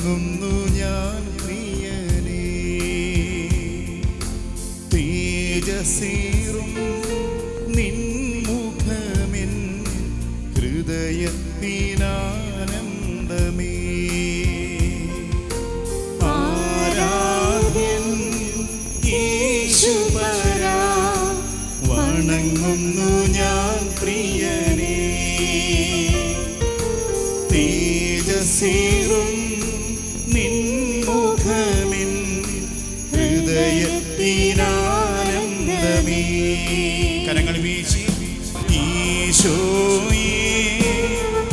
വണങ്ങുന്നു ഞാൻ പ്രിയനേ. തേജസ്സേറും നിൻമുഖമെൻ ഹൃദയത്തിനാനന്ദമേ. ആരാധ്യൻ യേശുപരാ, വണങ്ങുന്നു ഞാൻ പ്രിയനേ. തേജസ്സേറും നിൻമുഖമെൻ ഹൃദയത്തിനാനന്ദമേ. കരങ്ങൾ വീശി ഈശോയേ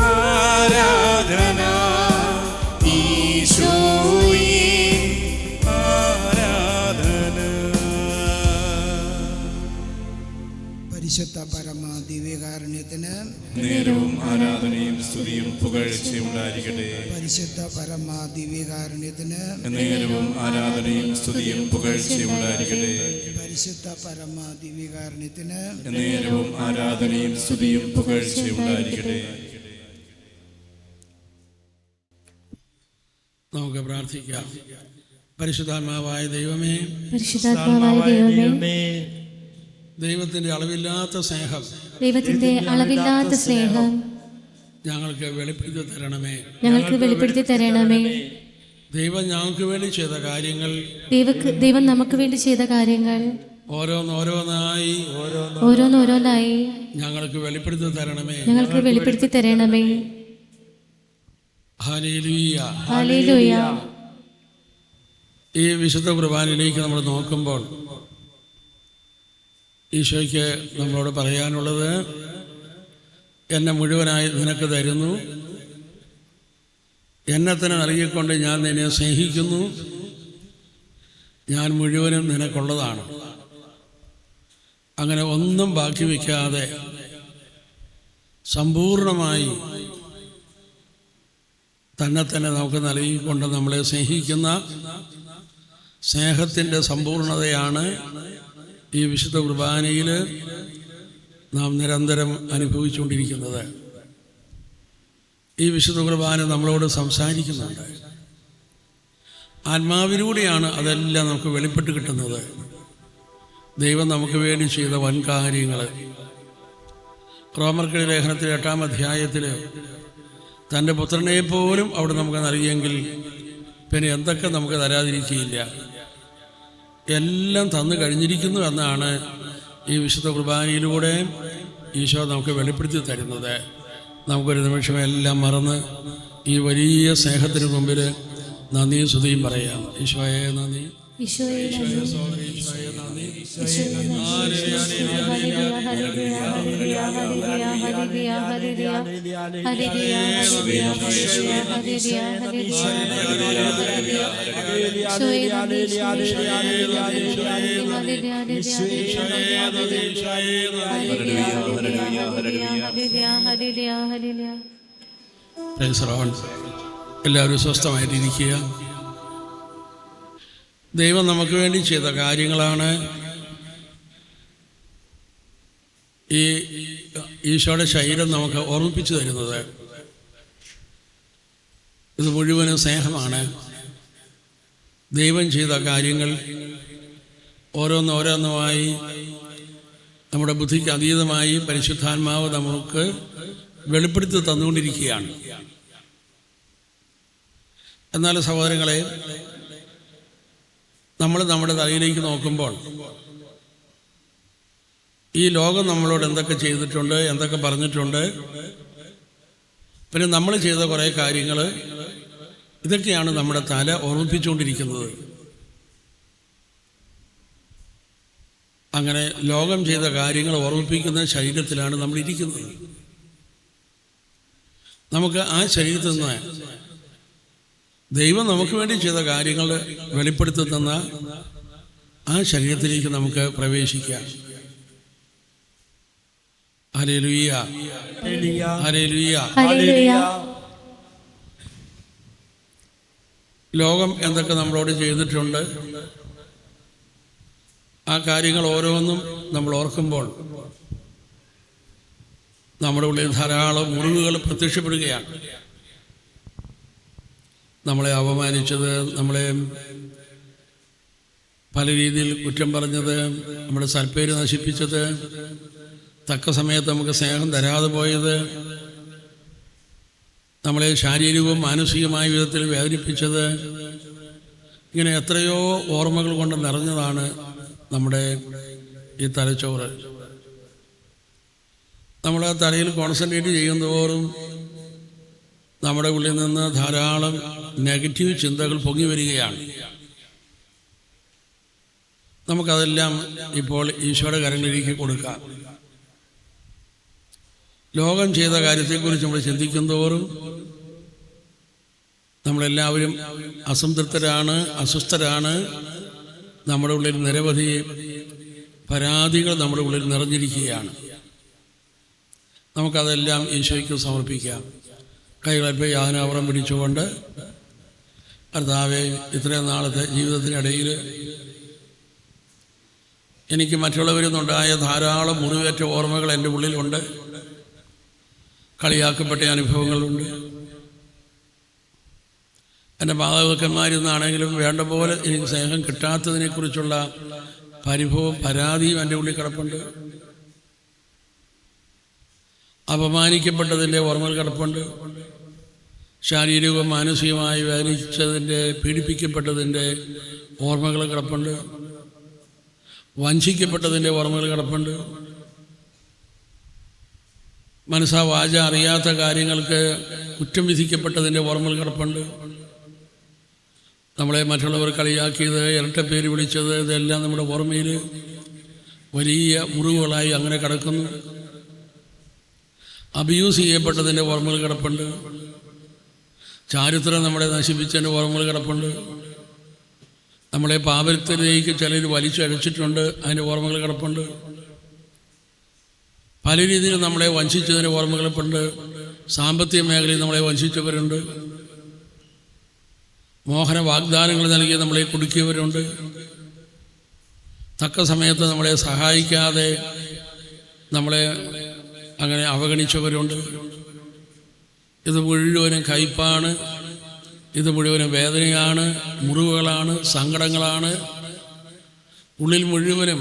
ആരാധന, ഈശോയേ ആരാധന. പരിശുദ്ധ പരമ ദിവ്യകാരുണ്യത്തിന് നേരവും ആരാധനയും സ്തുതിയും പുകഴ്ചയും ഉണ്ടായിരിക്കട്ടെ. പരിശുദ്ധ പരമ ദിവ്യകാരുണ്യത്തിന് നേരവും ആരാധനയും സ്തുതിയും പുകഴ്ചയും ഉണ്ടായിരിക്കട്ടെ. പരിശുദ്ധ പരമ ദിവ്യകാരുണ്യത്തിന് നേരവും ആരാധനയും സ്തുതിയും പുകഴ്ചയും ഉണ്ടായിരിക്കട്ടെ. നമുക്ക് പ്രാർത്ഥിക്കാം. പരിശുദ്ധാത്മാവായ ദൈവമേ, ദൈവത്തിന്റെ അളവില്ലാത്ത സ്നേഹം, ദൈവത്തിന്റെ അളവില്ലാത്ത സ്നേഹം ഞങ്ങൾക്ക് വെളിപ്പെടുത്തി തരണമേ. ദൈവം ഞങ്ങൾക്ക് വേണ്ടി ചെയ്ത കാര്യങ്ങൾ, ദൈവം നമുക്ക് വേണ്ടി ചെയ്ത കാര്യങ്ങൾ ഓരോന്നോരോന്നായി ഞങ്ങൾക്ക് വെളിപ്പെടുത്തി തരണമേ. ഹല്ലേലൂയ. ഹല്ലേലൂയ. ഈ വിശുദ്ധ കുർബാനയിലേക്ക് നമ്മൾ നോക്കുമ്പോൾ ഈശോയ്ക്ക് നമ്മളോട് പറയാനുള്ളത്, എന്നെ മുഴുവനായി നിനക്ക് തരുന്നു, എന്നെ തന്നെ നൽകിക്കൊണ്ട് ഞാൻ നിന്നെ സ്നേഹിക്കുന്നു, ഞാൻ മുഴുവനും നിനക്കുള്ളതാണ്. അങ്ങനെ ഒന്നും ബാക്കി വയ്ക്കാതെ സമ്പൂർണമായി തന്നെ നമുക്ക് നൽകിക്കൊണ്ട് നമ്മളെ സ്നേഹിക്കുന്ന സ്നേഹത്തിൻ്റെ സമ്പൂർണതയാണ് ഈ വിശുദ്ധ കുർബാനയിൽ നാം നിരന്തരം അനുഭവിച്ചുകൊണ്ടിരിക്കുന്നത്. ഈ വിശുദ്ധ കുർബാന നമ്മളോട് സംസാരിക്കുന്നുണ്ട്. ആത്മാവിലൂടെയാണ് അതെല്ലാം നമുക്ക് വെളിപ്പെട്ട് കിട്ടുന്നത്. ദൈവം നമുക്ക് വേണ്ടി ചെയ്ത വൻകാര്യങ്ങൾ. റോമർക്കെഴുതിയ ലേഖനത്തിൽ 8-ാം അധ്യായത്തിൽ തൻ്റെ പുത്രനെ പോലും അവിടെ നമുക്ക് നൽകിയെങ്കിൽ പിന്നെ എന്തൊക്കെ നമുക്ക് തരാതിരിക്കുകയില്ല. എല്ലാം തന്നു കഴിഞ്ഞിരിക്കുന്നു എന്നാണ് ഈ വിശുദ്ധ കുർബാനയിലൂടെ ഈശോ നമുക്ക് വെളിപ്പെടുത്തി തരുന്നത്. നമുക്കൊരു നിമിഷം എല്ലാം മറന്ന് ഈ വലിയ സ്നേഹത്തിന് മുമ്പിൽ നന്ദിയും സ്തുതിയും പറയാം. ഈശോയെ നന്ദി, ഈശോയെ നന്ദി. എല്ലാവരും സ്വസ്ഥമായിട്ടിരിക്കുക. ദൈവം നമുക്ക് വേണ്ടി ചെയ്ത കാര്യങ്ങളാണ് ഈ ഈശോയുടെ ശരീരം നമുക്ക് ഓർമ്മിപ്പിച്ചു തരുന്നത്. ഇത് മുഴുവനും സ്നേഹമാണ്. ദൈവം ചെയ്ത കാര്യങ്ങൾ ഓരോന്നോരോന്നുമായി നമ്മുടെ ബുദ്ധിക്ക് അതീതമായി പരിശുദ്ധാത്മാവ് നമുക്ക് വെളിപ്പെടുത്തി തന്നുകൊണ്ടിരിക്കുകയാണ്. എന്നാൽ സഹോദരങ്ങളെ, നമ്മൾ നമ്മുടെ തലയിലേക്ക് നോക്കുമ്പോൾ ഈ ലോകം നമ്മളോട് എന്തൊക്കെ ചെയ്തിട്ടുണ്ട്, എന്തൊക്കെ പറഞ്ഞിട്ടുണ്ട്, പിന്നെ നമ്മൾ ചെയ്ത കുറേ കാര്യങ്ങൾ, ഇതൊക്കെയാണ് നമ്മുടെ തല ഓർമ്മിപ്പിച്ചുകൊണ്ടിരിക്കുന്നത്. അങ്ങനെ ലോകം ചെയ്ത കാര്യങ്ങൾ ഓർമ്മിപ്പിക്കുന്ന ശരീരത്തിലാണ് നമ്മൾ ഇരിക്കുന്നത്. നമുക്ക് ആ ശരീരത്തിൽ നിന്ന് ദൈവം നമുക്ക് വേണ്ടി ചെയ്ത കാര്യങ്ങൾ വെളിപ്പെടുത്തി തന്ന ആ ശരീരത്തിലേക്ക് നമുക്ക് പ്രവേശിക്കാം. Hallelujah, hallelujah. ലോകം എന്തൊക്കെ നമ്മളോട് ചെയ്തിട്ടുണ്ട്, ആ കാര്യങ്ങൾ ഓരോന്നും നമ്മൾ ഓർക്കുമ്പോൾ നമ്മുടെ ഉള്ളിൽ ധാരാളം മുറിവുകൾ പ്രത്യക്ഷപ്പെടുകയാണ്. നമ്മളെ അപമാനിച്ചത്, നമ്മളെ പല രീതിയിൽ കുറ്റം പറഞ്ഞത്, നമ്മുടെ സൽപ്പേര് നശിപ്പിച്ചത്, തക്ക സമയത്ത് നമുക്ക് സ്നേഹം തരാതെ പോയത്, നമ്മളെ ശാരീരികവും മാനസികമായ വിധത്തിൽ വേദനിപ്പിച്ചത്, ഇങ്ങനെ എത്രയോ ഓർമ്മകൾ കൊണ്ട് നിറഞ്ഞതാണ് നമ്മുടെ ഈ തലച്ചോറ്. നമ്മൾ ആ തലയിൽ കോൺസെൻട്രേറ്റ് ചെയ്യുന്നതോറും നമ്മുടെ ഉള്ളിൽ നിന്ന് ധാരാളം നെഗറ്റീവ് ചിന്തകൾ പൊങ്ങി വരികയാണ്. നമുക്കതെല്ലാം ഇപ്പോൾ ഈശോയുടെ കരങ്ങളിലേക്ക് കൊടുക്കാം. ലോകം ചെയ്ത കാര്യത്തെക്കുറിച്ച് നമ്മൾ ചിന്തിക്കുന്തോറും നമ്മളെല്ലാവരും അസംതൃപ്തരാണ്, അസ്വസ്ഥരാണ്. നമ്മുടെ ഉള്ളിൽ നിരവധി പരാതികൾ നമ്മുടെ ഉള്ളിൽ നിറഞ്ഞിരിക്കുകയാണ്. നമുക്കതെല്ലാം ഈശോയ്ക്ക് സമർപ്പിക്കാം. കൈകളെ യാതനാവറം പിടിച്ചുകൊണ്ട്, കർത്താവേ, ഇത്രയും നാളത്തെ ജീവിതത്തിനിടയിൽ എനിക്ക് മറ്റുള്ളവരിൽ നിന്നുണ്ടായ ധാരാളം മുറിവേറ്റ ഓർമ്മകൾ എൻ്റെ ഉള്ളിലുണ്ട്. കളിയാക്കപ്പെട്ട അനുഭവങ്ങളുണ്ട്. എൻ്റെ മാതാപിതാക്കന്മാരിൽ നിന്നാണെങ്കിലും വേണ്ട പോലെ എനിക്ക് സ്നേഹം കിട്ടാത്തതിനെക്കുറിച്ചുള്ള പരിഭവവും പരാതിയും എൻ്റെ ഉള്ളിൽ കിടപ്പുണ്ട്. അപമാനിക്കപ്പെട്ടതിൻ്റെ ഓർമ്മകൾ കിടപ്പുണ്ട്. ശാരീരികവും മാനസികമായി വേദനിച്ചതിൻ്റെ, പീഡിപ്പിക്കപ്പെട്ടതിൻ്റെ ഓർമ്മകൾ കിടപ്പുണ്ട്. വഞ്ചിക്കപ്പെട്ടതിൻ്റെ ഓർമ്മകൾ കിടപ്പുണ്ട്. മനസ്സാ വാച അറിയാത്ത കാര്യങ്ങൾക്ക് കുറ്റം വിധിക്കപ്പെട്ടതിൻ്റെ ഓർമ്മകൾ കിടപ്പുണ്ട്. നമ്മളെ മറ്റുള്ളവർ കളിയാക്കിയത്, ഇരട്ടപ്പേര് വിളിച്ചത്, ഇതെല്ലാം നമ്മുടെ ഓർമ്മയിൽ വലിയ മുറിവുകളായി അങ്ങനെ കിടക്കുന്നു. അബ്യൂസ് ചെയ്യപ്പെട്ടതിൻ്റെ ഓർമ്മകൾ കിടപ്പുണ്ട്. ചാരിത്രം നമ്മളെ നശിപ്പിച്ചതിൻ്റെ ഓർമ്മകൾ കിടപ്പുണ്ട്. നമ്മളെ പാപത്തിലേക്ക് ചിലർ വലിച്ചഴച്ചിട്ടുണ്ട്, അതിൻ്റെ ഓർമ്മകൾ കിടപ്പുണ്ട്. പല രീതിയിൽ നമ്മളെ വഞ്ചിച്ചതിൻ്റെ ഓർമ്മകൾ കിടപ്പുണ്ട്. സാമ്പത്തിക മേഖലയിൽ നമ്മളെ വഞ്ചിച്ചവരുണ്ട്. മോഹന വാഗ്ദാനങ്ങൾ നൽകി നമ്മളെ കുടുക്കിയവരുണ്ട്. തക്ക സമയത്ത് നമ്മളെ സഹായിക്കാതെ നമ്മളെ അങ്ങനെ അവഗണിച്ചവരുണ്ട്. ഇത് മുഴുവനും കയ്പാണ്. ഇത് മുഴുവനും വേദനയാണ്, മുറിവുകളാണ്, സങ്കടങ്ങളാണ്. ഉള്ളിൽ മുഴുവനും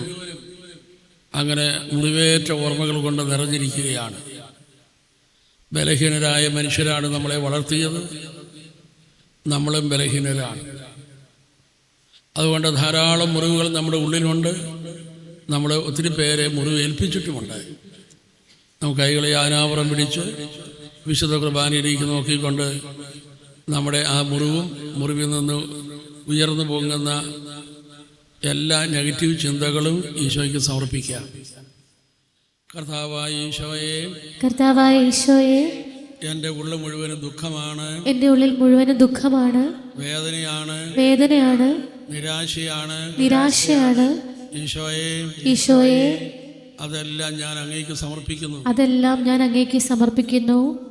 അങ്ങനെ മുറിവേറ്റ ഓർമ്മകൾ കൊണ്ട് നിറഞ്ഞിരിക്കുകയാണ്. ബലഹീനരായ മനുഷ്യരാണ് നമ്മളെ വളർത്തിയത്. നമ്മളും ബലഹീനരാണ്. അതുകൊണ്ട് ധാരാളം മുറിവുകൾ നമ്മുടെ ഉള്ളിലുണ്ട്. നമ്മൾ ഒത്തിരി പേരെ മുറിവേൽപ്പിച്ചിട്ടുമുണ്ട്. നമുക്ക് കൈകളെ യാതനാവറം പിടിച്ച് വിശുദ്ധ കുർബാനയിലേക്ക് നോക്കിക്കൊണ്ട് നമ്മുടെ ആ മുറിവിൽ നിന്ന് ഉയർന്നു പോകുന്ന എല്ലാ നെഗറ്റീവ് ചിന്തകളും ഈശോയ്ക്ക് സമർപ്പിക്കാം. കർത്താവായ ഈശോയെ, എൻ്റെ ഉള്ളിൽ മുഴുവനും ദുഃഖമാണ്. എൻ്റെ ഉള്ളിൽ മുഴുവനും ദുഃഖമാണ്, വേദനയാണ്, നിരാശയാണ്. ഈശോയെ, അതെല്ലാം ഞാൻ അങ്ങേക്ക് സമർപ്പിക്കുന്നു.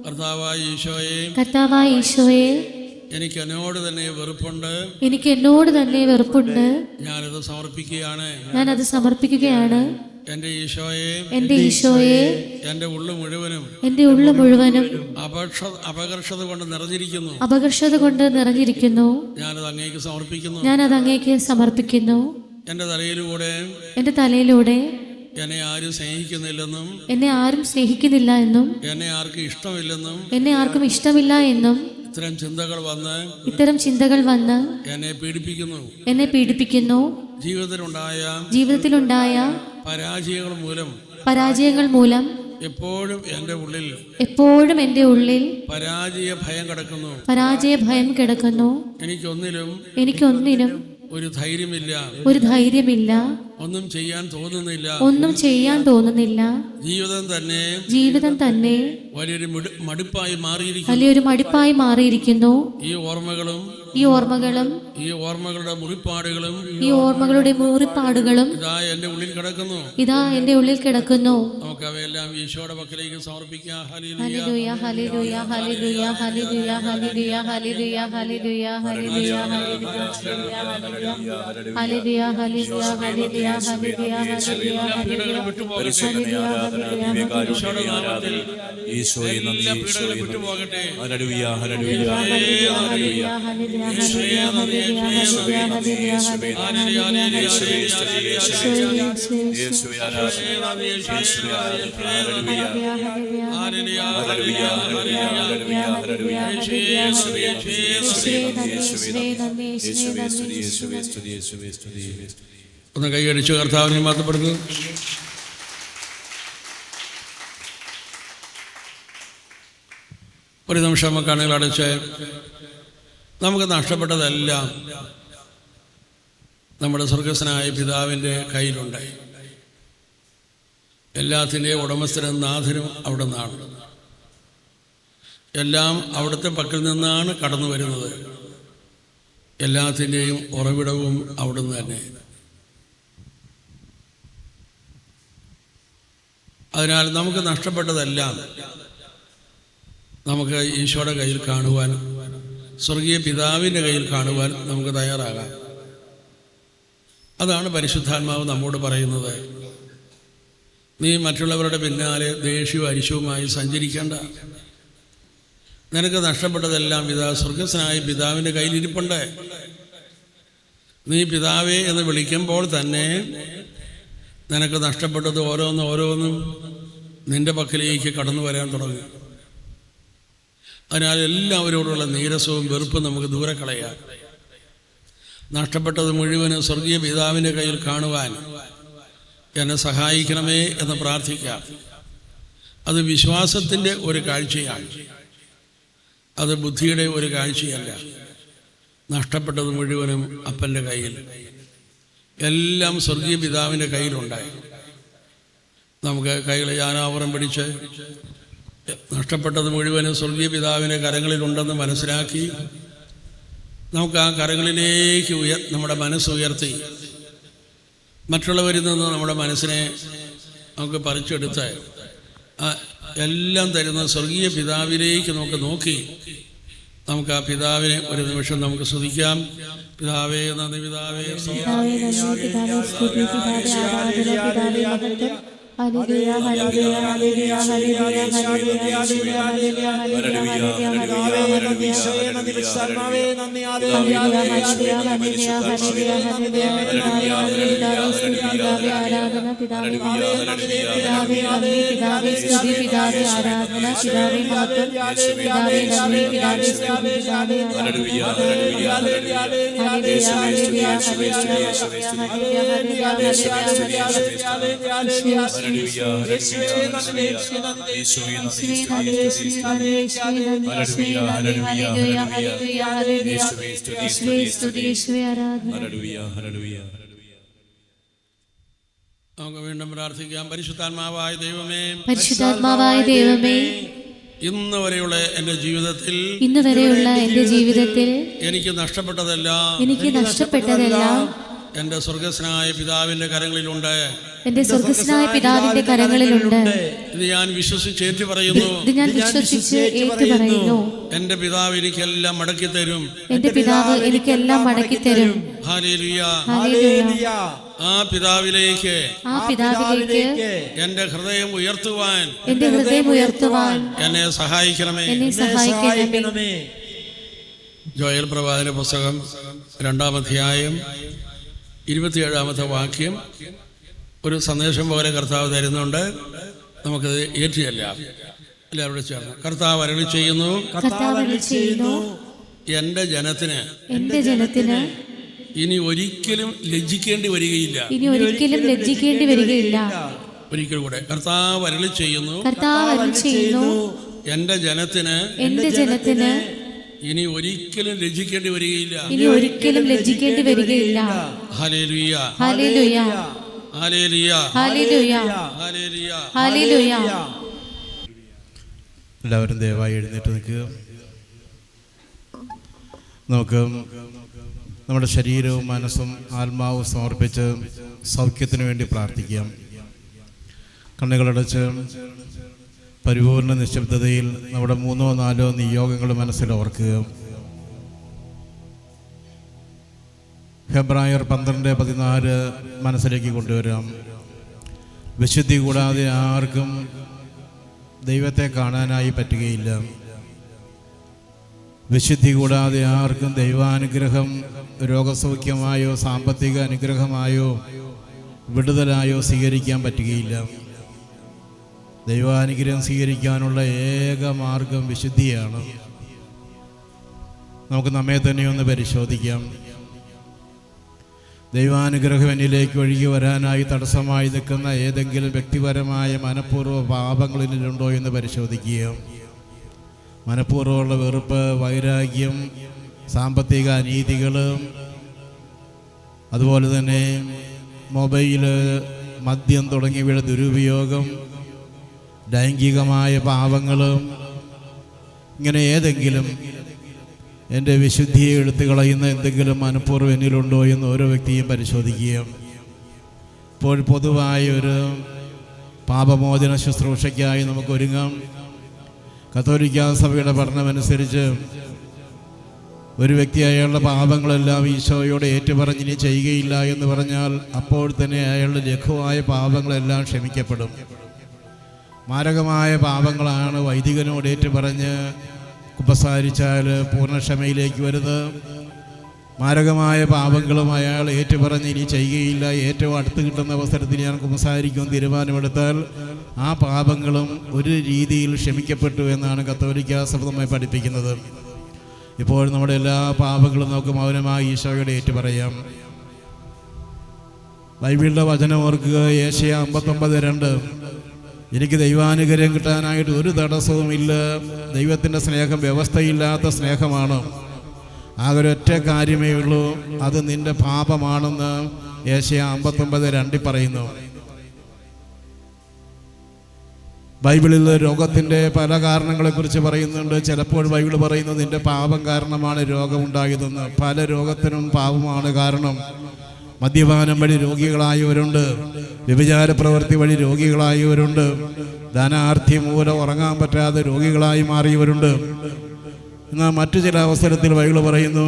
കർത്താവായ ഈശോയെ, എനിക്ക് എന്നോട് തന്നെ വെറുപ്പുണ്ട്. ഞാനത് സമർപ്പിക്കുകയാണ്. എൻ്റെ ഈശോയെ, എൻ്റെ ഉള്ളു മുഴുവനും അപകർഷത കൊണ്ട് നിറഞ്ഞിരിക്കുന്നു. ഞാനത് അങ്ങേക്ക് സമർപ്പിക്കുന്നു. എൻ്റെ തലയിലൂടെ എന്നെ ആരും സ്നേഹിക്കുന്നില്ല എന്നും എന്നെ ആർക്കും ഇഷ്ടമില്ല എന്നും ഇത്തരം ചിന്തകൾ വന്ന് എന്നെ പീഡിപ്പിക്കുന്നു. ജീവിതത്തിലുണ്ടായ പരാജയങ്ങൾ മൂലം എപ്പോഴും എൻ്റെ ഉള്ളിൽ പരാജയ ഭയം കിടക്കുന്നു. എനിക്കൊന്നിനും ഒരു ധൈര്യമില്ല. ഒന്നും ചെയ്യാൻ തോന്നുന്നില്ല. ജീവിതം തന്നെ വലിയൊരു മടുപ്പായി മാറിയിരിക്കുന്നു. ഈ ഓർമ്മകളും ഈ ഓർമ്മകളുടെ മുറിപ്പാടുകളും ഇതാ എൻ്റെ ഉള്ളിൽ കിടക്കുന്നു. നമുക്ക് അവയെല്ലാം ഈശോയുടെ പക്കലേക്ക് സമർപ്പിക്കാം. ഹല്ലേലൂയ, ഹല്ലേലൂയ, ഹല്ലേലൂയ, ഹല്ലേലൂയ, ഹല്ലേലൂയ, ഹല്ലേലൂയ, ഹല്ലേലൂയ, ഹല്ലേലൂയ, ഹല്ലേലൂയ, ഹല്ലേലൂയ, ഹല്ലേലൂയ, ഹല്ലേലൂയ, പീഡകളും വിട്ടുപോകട്ടെ. ഈശോയെ നന്ദി, ഈശോയെ വിട്ടുപോകട്ടെ. ഹല്ലേലൂയ, ഹല്ലേലൂയ, യേശുവേ ആരാധന, യേശുവേ ഒന്ന് കൈയടിച്ചു കർത്താവിനെ മഹത്വപ്പെടുത്തുന്നു. ഒരു നിമിഷം നമുക്ക് കണ്ണുകൾ അടച്ച് നമുക്ക് നഷ്ടപ്പെട്ടതെല്ലാം നമ്മുടെ സ്വർഗസ്വനായ പിതാവിൻ്റെ കയ്യിലുണ്ട്. എല്ലാത്തിൻ്റെയും ഉടമസ്ഥനും നാഥനും അവിടെ നിന്നാണ്. എല്ലാം അവിടുത്തെ പക്കൽ നിന്നാണ് കടന്നു വരുന്നത്. എല്ലാത്തിൻ്റെയും ഉറവിടവും അവിടുന്ന് തന്നെ. അതിനാൽ നമുക്ക് നഷ്ടപ്പെട്ടതെല്ലാം നമുക്ക് ഈശോയുടെ കയ്യിൽ കാണുവാൻ, സ്വർഗീയ പിതാവിൻ്റെ കയ്യിൽ കാണുവാൻ നമുക്ക് തയ്യാറാകാം. അതാണ് പരിശുദ്ധാത്മാവ് നമ്മോട് പറയുന്നത്. നീ മറ്റുള്ളവരുടെ പിന്നാലെ ദേഷ്യവും അരിശവുമായി സഞ്ചരിക്കേണ്ട. നിനക്ക് നഷ്ടപ്പെട്ടതെല്ലാം സ്വർഗസ്വനായ പിതാവിൻ്റെ കയ്യിലിരിപ്പുണ്ട്. നീ പിതാവേ എന്ന് വിളിക്കുമ്പോൾ തന്നെ നിനക്ക് നഷ്ടപ്പെട്ടത് ഓരോന്നും നിന്റെ പക്കലേക്ക് കടന്നു വരാൻ തുടങ്ങും. അതിനാൽ എല്ലാവരോടുള്ള നീരസവും വെറുപ്പും നമുക്ക് ദൂരെ കളയാം. നഷ്ടപ്പെട്ടത് മുഴുവനും സ്വർഗീയ പിതാവിൻ്റെ കയ്യിൽ കാണുവാൻ എന്നെ സഹായിക്കണമേ എന്ന് പ്രാർത്ഥിക്കാം. അത് വിശ്വാസത്തിൻ്റെ ഒരു കാഴ്ചയാണ്, അത് ബുദ്ധിയുടെ ഒരു കാഴ്ചയല്ല. നഷ്ടപ്പെട്ടത് മുഴുവനും അപ്പൻ്റെ കയ്യിൽ, എല്ലാം സ്വർഗീയ പിതാവിൻ്റെ കയ്യിലുണ്ടായി. നമുക്ക് കൈകളെ യാനാവറം പിടിച്ച് നഷ്ടപ്പെട്ടത് മുഴുവനും സ്വർഗീയ പിതാവിൻ്റെ കരങ്ങളിലുണ്ടെന്ന് മനസ്സിലാക്കി നമുക്ക് ആ കരങ്ങളിലേക്ക് നമ്മുടെ മനസ്സുയർത്തി മറ്റുള്ളവരിൽ നിന്ന് നമ്മുടെ മനസ്സിനെ നമുക്ക് പറിച്ചെടുത്ത് എല്ലാം തരുന്ന സ്വർഗീയ പിതാവിലേക്ക് നമുക്ക് നോക്കി നമുക്ക് ആ പിതാവിനെ ഒരു നിമിഷം നമുക്ക് സ്തുതിക്കാം. പിതാവേ നന്ദി, പിതാവേ Hallelujah, hallelujah, hallelujah, hallelujah, hallelujah, നമുക്ക് വീണ്ടും പ്രാർത്ഥിക്കാം. പരിശുദ്ധാത്മാവായ ദൈവമേ, പരിശുദ്ധാത്മാവായ ദൈവമേ, ഇന്ന് വരെയുള്ള എൻ്റെ ജീവിതത്തിൽ എനിക്ക് നഷ്ടപ്പെട്ടതെല്ലാം എൻ്റെ സ്വർഗസ്വനായ പിതാവിൻ്റെ കരങ്ങളിലുണ്ട്. ഇത് ഞാൻ വിശ്വസിച്ചേറ്റു പറയുന്നു. എൻ്റെ പിതാവ് എനിക്കെല്ലാം മടക്കി തരും. ഹല്ലേലൂയ. ആ പിതാവിലേക്ക് എൻ്റെ ഹൃദയം ഉയർത്തുവാൻ എന്നെ സഹായിക്കണമേ. ജോയൽ പ്രവാചന പുസ്തകം 2-ാം അധ്യായം 27-ാമത്തെ വാക്യം ഒരു സന്ദേശം പോലെ കർത്താവ് തരുന്നുണ്ട്. നമുക്കത് ഏറ്റുചൊല്ലാം. എല്ലാവരോടും ചേർന്ന് കർത്താവ് അരുളി ചെയ്യുന്നു, എൻ്റെ ജനത്തിന് ഇനി ഒരിക്കലും ലജ്ജിക്കേണ്ടി വരികയില്ല. ഒരിക്കൽ കൂടെ കർത്താവ് അരുളി ചെയ്യുന്നു, എൻ്റെ ജനത്തിന് ഇനി ഒരിക്കലും ലജ്ജിക്കേണ്ടി വരികയില്ല. ഹല്ലേലൂയ, ഹല്ലേലൂയ, ഹല്ലേലൂയ, ഹല്ലേലൂയ. എല്ലാവരും ദയവായി എഴുന്നേറ്റ് നിൽക്കുക. നമുക്ക് നമ്മുടെ ശരീരവും മനസ്സും ആത്മാവും സമർപ്പിച്ച് സൗഖ്യത്തിന് വേണ്ടി പ്രാർത്ഥിക്കാം. കണ്ണുകളടച്ച് പരിപൂർണ നിശബ്ദതയിൽ നമ്മുടെ 3-4 നിയോഗങ്ങൾ മനസ്സിൽ ഓർക്കുക. ഹെബ്രായർ 12:14 മനസ്സിലേക്ക് കൊണ്ടുവരാം. വിശുദ്ധി കൂടാതെ ആർക്കും ദൈവത്തെ കാണാനായി പറ്റുകയില്ല. വിശുദ്ധി കൂടാതെ ആർക്കും ദൈവാനുഗ്രഹം രോഗസൗഖ്യമായോ സാമ്പത്തിക അനുഗ്രഹമായോ വിടുതലായോ സ്വീകരിക്കാൻ പറ്റുകയില്ല. ദൈവാനുഗ്രഹം സ്വീകരിക്കാനുള്ള ഏക മാർഗം വിശുദ്ധിയാണ്. നമുക്ക് നമ്മെ തന്നെ ഒന്ന് പരിശോധിക്കാം. ദൈവാനുഗ്രഹം എന്നിലേക്ക് ഒഴുകി വരാനായി തടസ്സമായി നിൽക്കുന്ന ഏതെങ്കിലും വ്യക്തിപരമായ മനഃപൂർവ്വ പാപങ്ങളിലുണ്ടോ എന്ന് പരിശോധിക്കുക. മനഃപൂർവ്വമുള്ള വെറുപ്പ്, വൈരാഗ്യം, സാമ്പത്തിക അനീതികൾ, അതുപോലെ തന്നെ മൊബൈല്, മദ്യം തുടങ്ങിയവയുടെ ദുരുപയോഗം, ലൈംഗികമായ പാപങ്ങളും, ഇങ്ങനെ ഏതെങ്കിലും എൻ്റെ വിശുദ്ധിയെ എടുത്തു കളയുന്ന എന്തെങ്കിലും മനഃപൂർവ്വം എന്നിലുണ്ടോ എന്ന് ഓരോ വ്യക്തിയും പരിശോധിക്കുക. ഇപ്പോൾ പൊതുവായ ഒരു പാപമോചന ശുശ്രൂഷയ്ക്കായി നമുക്ക് ഒരുങ്ങാം. കത്തോലിക്കാ സഭയുടെ പഠനമനുസരിച്ച് ഒരു വ്യക്തി അയാളുടെ പാപങ്ങളെല്ലാം ഈശോയോട് ഏറ്റുപറഞ്ഞിനി ചെയ്യുകയില്ല എന്ന് പറഞ്ഞാൽ അപ്പോൾ തന്നെ അയാളുടെ ലഘുവായ പാപങ്ങളെല്ലാം ക്ഷമിക്കപ്പെടും. മാരകമായ പാപങ്ങളാണ് വൈദികനോട് ഏറ്റുപറഞ്ഞ് കുമ്പസാരിച്ചാൽ പൂർണ്ണക്ഷമയിലേക്ക് വരുന്നത്. മാരകമായ പാപങ്ങളും അയാൾ ഏറ്റുപറഞ്ഞ് ഇനി ചെയ്യുകയില്ല, ഏറ്റവും അടുത്ത് കിട്ടുന്ന അവസരത്തിൽ ഞാൻ കുമ്പസാരിക്കും തീരുമാനമെടുത്താൽ ആ പാപങ്ങളും ഒരു രീതിയിൽ ക്ഷമിക്കപ്പെട്ടു എന്നാണ് കത്തോലിക്കാ സഭ നമ്മെ പഠിപ്പിക്കുന്നത്. ഇപ്പോൾ നമ്മുടെ എല്ലാ പാപങ്ങളും നമുക്ക് മൗനമായി ഈശോയോട് ഏറ്റുപറയാം. ബൈബിളിലെ വചനം ഓർക്കുക. യേശയ്യാ 59:2. എനിക്ക് ദൈവാനുഗ്രഹം കിട്ടാനായിട്ട് ഒരു തടസ്സവുമില്ല. ദൈവത്തിൻ്റെ സ്നേഹം വ്യവസ്ഥയില്ലാത്ത സ്നേഹമാണ്. ആകെ ഒരൊറ്റ കാര്യമേ ഉള്ളൂ, അത് നിന്റെ പാപമാണെന്ന് യേശയ്യാ 59:2 പറയുന്നു. ബൈബിളിൽ രോഗത്തിൻ്റെ പല കാരണങ്ങളെക്കുറിച്ച് പറയുന്നുണ്ട്. ചിലപ്പോൾ ബൈബിൾ പറയുന്നത് നിന്റെ പാപം കാരണമാണ് രോഗമുണ്ടായതെന്ന്. പല രോഗത്തിനും പാപമാണ് കാരണം. മദ്യപാനം വഴി രോഗികളായവരുണ്ട്, വ്യഭിചാര പ്രവൃത്തി വഴി രോഗികളായവരുണ്ട്, ധനാർത്ഥി മൂലം ഉറങ്ങാൻ പറ്റാതെ രോഗികളായി മാറിയവരുണ്ട്. എന്നാൽ മറ്റു ചില അവസരത്തിൽ ബൈബിൾ പറയുന്നു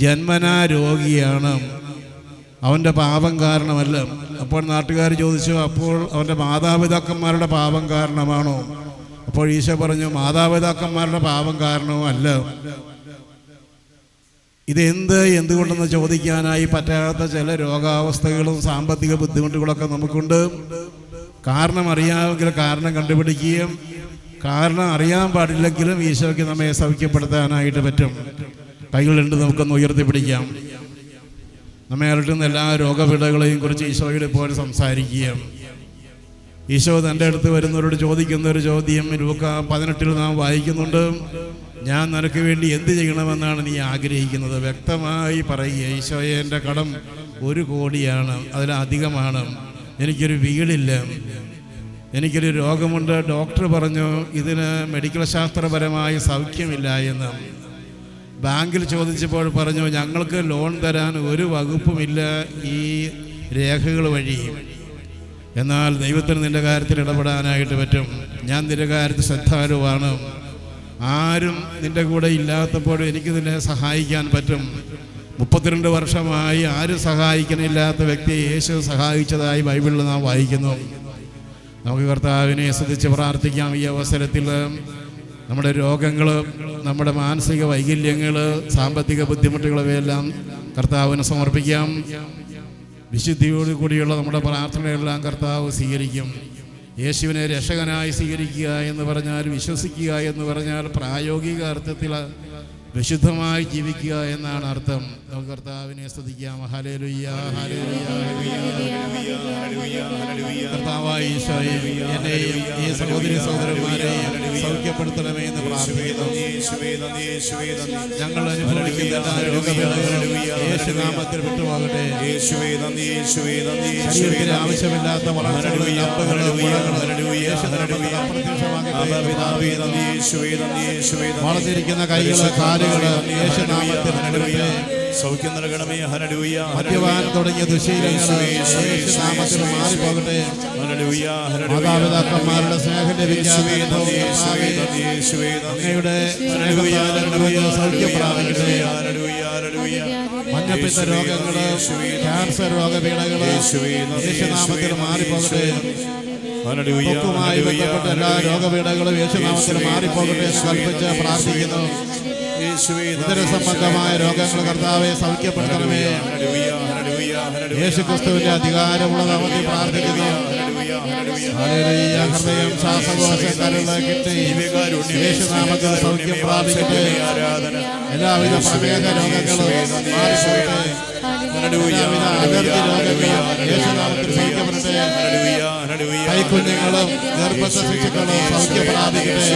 ജന്മനാ രോഗിയാണ്, അവൻ്റെ പാപം കാരണമല്ല. അപ്പോൾ നാട്ടുകാർ ചോദിച്ചു, അപ്പോൾ അവൻ്റെ മാതാപിതാക്കന്മാരുടെ പാപം കാരണമാണോ? അപ്പോൾ ഈശോ പറഞ്ഞു മാതാപിതാക്കന്മാരുടെ പാപം കാരണവും അല്ല. എന്തുകൊണ്ടെന്ന് ചോദിക്കാനായി പറ്റാത്ത ചില രോഗാവസ്ഥകളും സാമ്പത്തിക ബുദ്ധിമുട്ടുകളൊക്കെ നമുക്കുണ്ട്. കാരണം അറിയാമെങ്കിൽ കാരണം കണ്ടുപിടിക്കുകയും കാരണം അറിയാൻ പാടില്ലെങ്കിലും ഈശോയ്ക്ക് നമ്മെ സൗഖ്യപ്പെടുത്താനായിട്ട് പറ്റും. കൈകളുണ്ട്, നമുക്കൊന്ന് ഉയർത്തിപ്പിടിക്കാം. നമ്മെ അലട്ടുന്ന എല്ലാ രോഗപീഠകളെയും കുറിച്ച് ഈശോയോട് ഇപ്പോൾ സംസാരിക്കുകയും ഈശോ തൻ്റെ അടുത്ത് വരുന്നവരോട് ചോദിക്കുന്ന ഒരു ചോദ്യം ലൂക്കാ 18 നാം വായിക്കുന്നുണ്ട്. ഞാൻ നിനക്ക് വേണ്ടി എന്ത് ചെയ്യണമെന്നാണ് നീ ആഗ്രഹിക്കുന്നത്? വ്യക്തമായി പറയുക, ഈശോയെ എൻ്റെ കടം 1 കോടിയാണ്, അതിലധികമാണ്, എനിക്കൊരു വീടില്ല, എനിക്കൊരു രോഗമുണ്ട്, ഡോക്ടർ പറഞ്ഞു ഇതിന് മെഡിക്കൽ ശാസ്ത്രപരമായ സൗഖ്യമില്ല എന്ന്. ബാങ്കിൽ ചോദിച്ചപ്പോൾ പറഞ്ഞു ഞങ്ങൾക്ക് ലോൺ തരാൻ ഒരു വകുപ്പുമില്ല ഈ രേഖകൾ വഴി. എന്നാൽ ദൈവത്തിന് നിൻ്റെ കാര്യത്തിൽ ഇടപെടാനായിട്ട് പറ്റും. ഞാൻ നിൻ്റെ കാര്യത്തിൽ ശ്രദ്ധാലുവാണ്. ആരും നിൻ്റെ കൂടെ ഇല്ലാത്തപ്പോൾ എനിക്ക് നിന്നെ സഹായിക്കാൻ പറ്റും. 32 വർഷമായി ആരും സഹായിക്കാനില്ലാത്ത വ്യക്തിയെ യേശു സഹായിച്ചതായി ബൈബിളിൽ നാം വായിക്കുന്നു. നമുക്ക് കർത്താവിനെ സ്തുതിച്ച് പ്രാർത്ഥിക്കാം. ഈ അവസരത്തിൽ നമ്മുടെ രോഗങ്ങൾ, നമ്മുടെ മാനസിക വൈകല്യങ്ങൾ, സാമ്പത്തിക ബുദ്ധിമുട്ടുകളെല്ലാം കർത്താവിന് സമർപ്പിക്കാം. വിശുദ്ധിയോടു കൂടിയുള്ള നമ്മുടെ പ്രാർത്ഥനകളെല്ലാം കർത്താവ് സ്വീകരിക്കും. യേശുവിനെ രക്ഷകനായി സ്വീകരിക്കുക എന്ന് പറഞ്ഞാൽ, വിശ്വസിക്കുക എന്ന് പറഞ്ഞാൽ പ്രായോഗിക അർത്ഥത്തിൽ വിശുദ്ധമായി ജീവിക്കുക എന്നാണ് അർത്ഥം. നമുക്ക് കർത്താവിനെ സ്തുതിക്കാം. ഹല്ലേലൂയ, ഹല്ലേലൂയ, ഹല്ലേലൂയ. കർത്താവായ ഈശോയെ എന്നെയും ഈ സഹോദരി സഹോദരന്മാരെയും സൗഖ്യപ്പെടുത്തണമേ എന്ന് പ്രാർത്ഥിക്കുന്നു. ഞങ്ങൾ അനുഭവിക്കുന്ന എല്ലാ രോഗപീഠകളും യേശുനാമത്തിൽ വിട്ടുപോകട്ടെ. ശരീരത്തിന് ആവശ്യമില്ലാത്ത വളർച്ചകളും ലംബങ്ങളും വളർന്നിരിക്കുന്ന കൈകള് കാലുകള് യേശുനാമത്തിൽ സൗഖ്യം നൽകണമേ. ഹല്ലേലൂയ. മദ്യപാനം തുടങ്ങിയ ദുശീലങ്ങൾ യേശുനാമത്തിൽ മാറിപ്പോകട്ടെ. ഹല്ലേലൂയ. മാതാപിതാക്കന്മാരുടെ സ്നേഹം ലഭിക്കാൻ അങ്ങയുടെ സൗഖ്യം പ്രാപിക്കട്ടെ. ഹല്ലേലൂയ. മഞ്ഞപ്പിത്ത രോഗങ്ങള്, ക്യാൻസർ രോഗപീഠകള് യേശുനാമത്തിൽ മാറിപ്പോകട്ടെ. ത്വക്കുമായി ബന്ധപ്പെട്ട എല്ലാ രോഗപീഠകളും യേശുനാമത്തിൽ മാറിപ്പോകട്ടെ എന്ന് കൽപ്പിച്ച് പ്രാർത്ഥിക്കുന്നു. ഉദര സംബന്ധമായ രോഗങ്ങൾ കർത്താവെ സൗഖ്യപ്പെടുത്തണമേ. യേശുക്രിസ്തുവിന്റെ അധികാരമുള്ള നാമത്തിൽ പ്രാർത്ഥിക്കുന്നു. ഹല്ലേലൂയ. ഹൃദയം, ശ്വാസകോശം, കരള്, കിഡ്നി യേശുനാമത്തിൽ സൗഖ്യം പ്രാപിക്കട്ടെ. എല്ലാവിധ പ്രമേഹ രോഗങ്ങളും മാറിപ്പോകട്ടെ. എല്ലാവിധ അലർജി രോഗങ്ങളും യേശുനാമത്തിൽ സൗഖ്യപ്പെടട്ടെ. കൈക്കുഞ്ഞുങ്ങളും ഗർഭസ്ഥ ശിശുക്കളും സൗഖ്യം പ്രാപിക്കട്ടെ.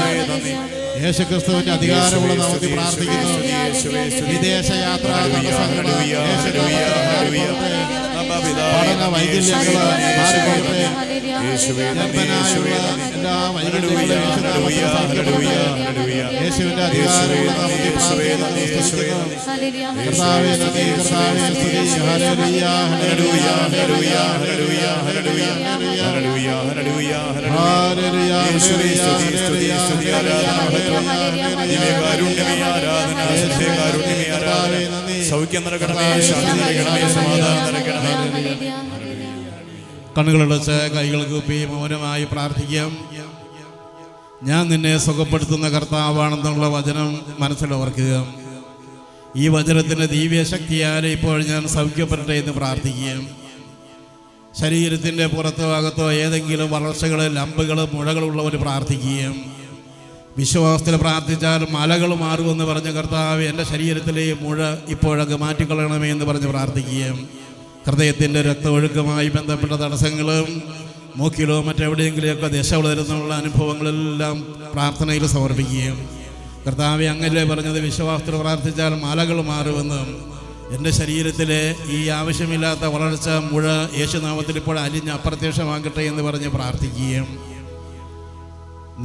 യേശുക്രിസ്തുവിന്റെ അധികാരമുള്ള നാമത്തിൽ പ്രാർത്ഥിക്കുന്നു. വിദേശയാത്ര തടസ്സങ്ങള് പഠന വൈകല്യങ്ങള് മാറിപ്പോകട്ടെ. ജന്മനായുള്ള എല്ലാ വൈകല്യങ്ങളും യേശുവിന്റെ അധികാരമുള്ള നാമത്തിൽ പ്രാർത്ഥിക്കുന്നു. കർത്താവേ നന്ദി, കർത്താവേ സ്തുതി. ഹല്ലേലൂയ, ഹല്ലേലൂയ, ഹല്ലേലൂയ, ഹല്ലേലൂയ, ഹല്ലേലൂയ, ഹല്ലേലൂയ, ഹല്ലേലൂയ, ഹല്ലേലൂയ, സൗഖ്യം നൽകണമേ, ശാന്തി നൽകണമേ, സമാധാനം നൽകണമേ. കണ്ണുകളടച്ച് കൈകൾ കൂപ്പി മൗനമായി പ്രാർത്ഥിക്കാം. ഞാൻ നിന്നെ സുഖപ്പെടുത്തുന്ന കർത്താവാണെന്നുള്ള വചനം മനസ്സിലോർക്കുക. ഈ വചനത്തിൻ്റെ ദിവ്യശക്തിയാൽ ഇപ്പോൾ ഞാൻ സൗഖ്യപ്പെടട്ടെ എന്ന് പ്രാർത്ഥിക്കുകയും ശരീരത്തിൻ്റെ പുറത്തോ അകത്തോ ഏതെങ്കിലും വളർച്ചകൾ, ലംബുകൾ, മുഴകളുള്ളവർ പ്രാർത്ഥിക്കുകയും വിശ്വാസത്തിൽ പ്രാർത്ഥിച്ചാൽ മലകൾ മാറുമെന്ന് പറഞ്ഞ കർത്താവ് എൻ്റെ ശരീരത്തിലെ മുഴ ഇപ്പോഴൊക്കെ മാറ്റിക്കൊള്ളണമേ എന്ന് പറഞ്ഞ് പ്രാർത്ഥിക്കുകയും ഹൃദയത്തിൻ്റെ രക്തമൊഴുക്കുമായി ബന്ധപ്പെട്ട തടസ്സങ്ങളും മൂക്കിലോ മറ്റെവിടെയെങ്കിലുമൊക്കെ ദശ വളരുന്നുള്ള അനുഭവങ്ങളെല്ലാം പ്രാർത്ഥനയിൽ സമർപ്പിക്കുകയും കർത്താവെ അങ്ങല്ലേ പറഞ്ഞത് വിശ്വാസത്തിൽ പ്രാർത്ഥിച്ചാൽ മലകൾ മാറുമെന്നും എൻ്റെ ശരീരത്തിലെ ഈ ആവശ്യമില്ലാത്ത വളർച്ച മുഴ യേശുനാമത്തിൽ ഇപ്പോൾ അലിഞ്ഞ് അപ്രത്യക്ഷമാകട്ടെ എന്ന് പറഞ്ഞ് പ്രാർത്ഥിക്കുകയും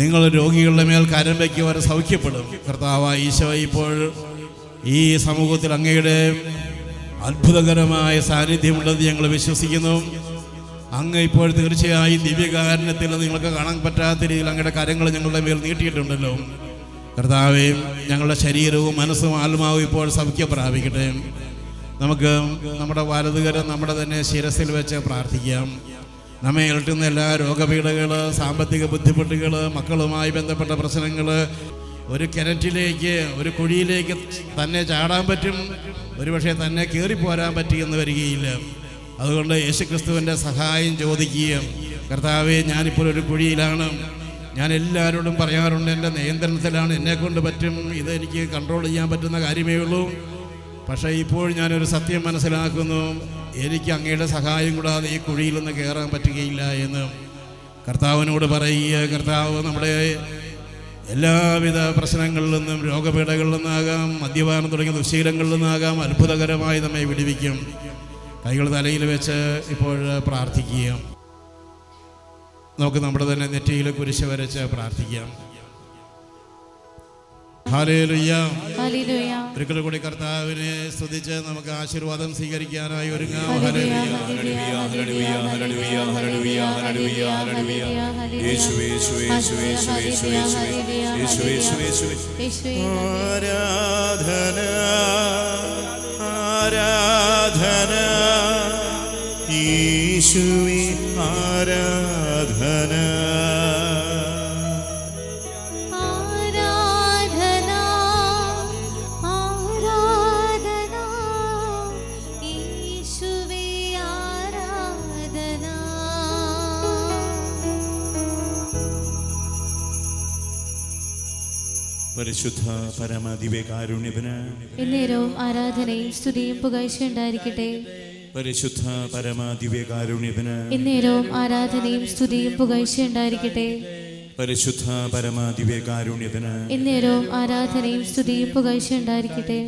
നിങ്ങൾ രോഗികളുടെ മേൽ കരം വയ്ക്കുവാൻ സൗഖ്യപ്പെടും. കർത്താവായ ഈശോ ഇപ്പോൾ ഈ സമൂഹത്തിൽ അങ്ങയുടെ അത്ഭുതകരമായ സാന്നിധ്യമുണ്ടെന്ന് ഞങ്ങൾ വിശ്വസിക്കുന്നു. അങ്ങ് ഇപ്പോൾ തീർച്ചയായും ദിവ്യകാരുണ്യത്തിൽ നിങ്ങൾക്ക് കാണാൻ പറ്റാത്ത രീതിയിൽ അങ്ങയുടെ കരങ്ങൾ ഞങ്ങളുടെ മേൽ നീട്ടിയിട്ടുണ്ടല്ലോ. കർത്താവേ, ഞങ്ങളുടെ ശരീരവും മനസ്സും ആത്മാവും ഇപ്പോൾ സൗഖ്യം പ്രാപിക്കട്ടെ. നമുക്ക് നമ്മുടെ വലതുകരം നമ്മുടെ തന്നെ ശിരസിൽ വെച്ച് പ്രാർത്ഥിക്കാം. നമ്മെ ഇരട്ടുന്ന എല്ലാ രോഗപീഠകൾ, സാമ്പത്തിക ബുദ്ധിമുട്ടുകൾ, മക്കളുമായി ബന്ധപ്പെട്ട പ്രശ്നങ്ങൾ, ഒരു കിണറ്റിലേക്ക്, ഒരു കുഴിയിലേക്ക് തന്നെ ചാടാൻ പറ്റും, ഒരുപക്ഷെ തന്നെ കയറിപ്പോരാൻ പറ്റിയെന്ന് വരികയില്ല. അതുകൊണ്ട് യേശുക്രിസ്തുവിൻ്റെ സഹായം ചോദിക്കുകയും കർത്താവേ, ഞാനിപ്പോൾ ഒരു കുഴിയിലാണ്, ഞാൻ എല്ലാവരോടും പറയാറുണ്ട് എൻ്റെ നിയന്ത്രണത്തിലാണ്, എന്നെക്കൊണ്ട് പറ്റും, ഇതെനിക്ക് കൺട്രോൾ ചെയ്യാൻ പറ്റുന്ന കാര്യമേ ഉള്ളൂ. പക്ഷേ ഇപ്പോൾ ഞാനൊരു സത്യം മനസ്സിലാക്കുന്നു, എനിക്ക് അങ്ങയുടെ സഹായം കൂടാതെ ഈ കുഴിയിൽ നിന്ന് കയറാൻ പറ്റുകയില്ല എന്ന് കർത്താവിനോട് പറയുക. കർത്താവ് നമ്മുടെ എല്ലാവിധ പ്രശ്നങ്ങളിൽ നിന്നും, രോഗപീഠകളിൽ നിന്നാകാം, മദ്യപാനം തുടങ്ങിയ ദുശ്ശീലങ്ങളിൽ നിന്നാകാം, അത്ഭുതകരമായി നമ്മെ വിടുവിക്കും. കൈകൾ തലയിൽ വെച്ച് ഇപ്പോൾ പ്രാർത്ഥിക്കുക. നമുക്ക് നമ്മുടെ തന്നെ നെറ്റിയിൽ കുരിശ് വരച്ച് പ്രാർത്ഥിക്കാം. ഹല്ലേലൂയ, ഹല്ലേലൂയ. ഒരിക്കൽ കൂടി കർത്താവിനെ സ്തുതിച്ച് നമുക്ക് ആശീർവാദം സ്വീകരിക്കാനായി ഒരുങ്ങാം. ഹല്ലേലൂയ, ഹല്ലേലൂയ, ഹല്ലേലൂയ, ഹല്ലേലൂയ, ഹല്ലേലൂയ, ഹല്ലേലൂയ, ഹല്ലേലൂയ. യേശുവേ, യേശുവേ, യേശുവേ, യേശുവേ, യേശുവേ, യേശുവേ, യേശുവേ, യേശുവേ. ആരാധന, ആരാധന, യേശുവേ ആരാധന. പരിശുദ്ധ പരമദിവ്യകാരുണ്യത്തിന് എന്നേരവും ആരാധനയും സ്തുതിയും പുകഴ്ചയുണ്ടായിരിക്കട്ടെ. പരിശുദ്ധ പരമദിവ്യകാരുണ്യത്തിന് എന്നേരവും ആരാധനയും സ്തുതിയും പുകഴ്ചയുണ്ടായിരിക്കട്ടെ. പരിശുദ്ധ പരമദിവ്യകാരുണ്യത്തിന് എന്നേരവും ആരാധനയും സ്തുതിയും പുകഴ്ചയുണ്ടായിരിക്കട്ടെ.